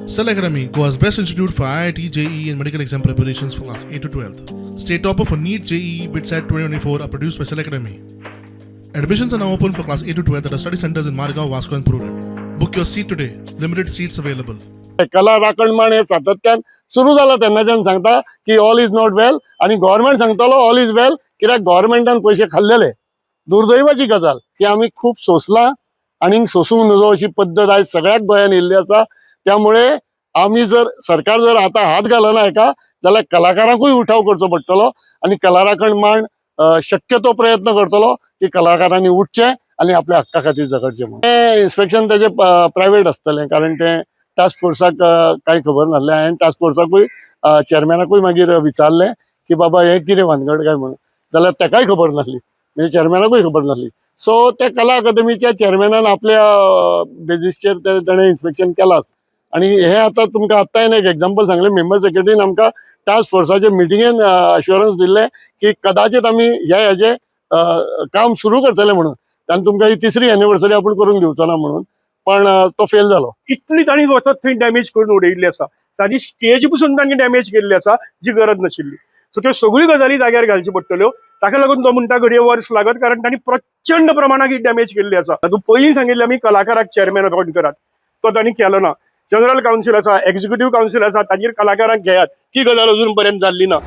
Cell Academy, Goa's best institute for IIT, JEE and medical exam preparations for class 8 to 12th. State topper for NEET, JEE, BITSAT 2024 are produced by Cell Academy. Admissions are now open for class 8 to 12th at our study centers in Margao, Vasco and Purur. Book your seat today. Limited seats available. कला राखणमान हे सातत्यान सुरू जाला तेन्नाच्यान सांगता की all is not वेल आणि government सांगतलो ऑल इज वेल कित्याक गव्हर्नमेंटान पैसे खाल्लेले. दुर्दैवाची गजाल की आम्ही खूप सोसला आणि सोसूंक नजो अशी पद्धत आज सगळ्याच गोंयान येयल्ली आसा. त्यामुळे आम्ही जर सरकार जर आता हात घालना हेका जाल्यार कलाकारांकूय उठाव करचो पडटलो आणि कला राखणमान शक्य तो प्रयत्न करतलो की कलाकारांनी उठचे आणि आपल्या हक्का खातीर झगडचे. म्हणून इन्स्पेक्शन त्याचे प्रायव्हेट आसतलें कारण ते टास्क फोर्साक काही खबर नासलें. हांवें टास्क फोर्साकूय चेअरमॅनाकूय मागीर विचारलें की बाबा हे कितें भानगड काय म्हणून, जाल्यार तेकाय खबर नासली म्हणजे चेअरमॅनाकूय खबर नासली. सो त्या कला अकादमीच्या चेअरमॅनान आपल्या बेजिसचेर ताणें इन्स्पेक्शन केलां आणि हे आता तुमकां आत्तां एक एक्झाम्पल सांगलें. मेंबर सेक्रेटरीन आमकां टास्क फोर्साचे मिटिंगेन अश्युरन्स दिल्लें की कदाचित आमी हेजे काम सुरू करतले म्हणून. ताणें तुमकां ही 3री एनिवर्सरी आपूण करून दिवचो ना म्हणून, पण तो फेल जालो. इतली तांणी वचत थंय डॅमेज करून उडयल्ली आसा. ताजी स्टेज पसून तांणी डॅमेज केल्ली आसा जी गरज नाशिल्ली. सो त्यो सगळ्यो गजाली जाग्यार घालच्यो पडटल्यो. ताका लागून तो म्हणटा घडये वर्स लागत कारण तांणी प्रचंड प्रमाणात ही डॅमेज केल्ली आसा. तातूंत पयलीं सांगिल्लें आमी कलाकाराक चेअरमॅन अपॉयंट करात, तो तांणी केलो ना. जनरल कावन्सील आसा, एक्झिक्युटीव कावन्सील आसा, ताजेर कलाकारांक घेयात. ही गजाल अजून पर्यंत जाल्ली ना.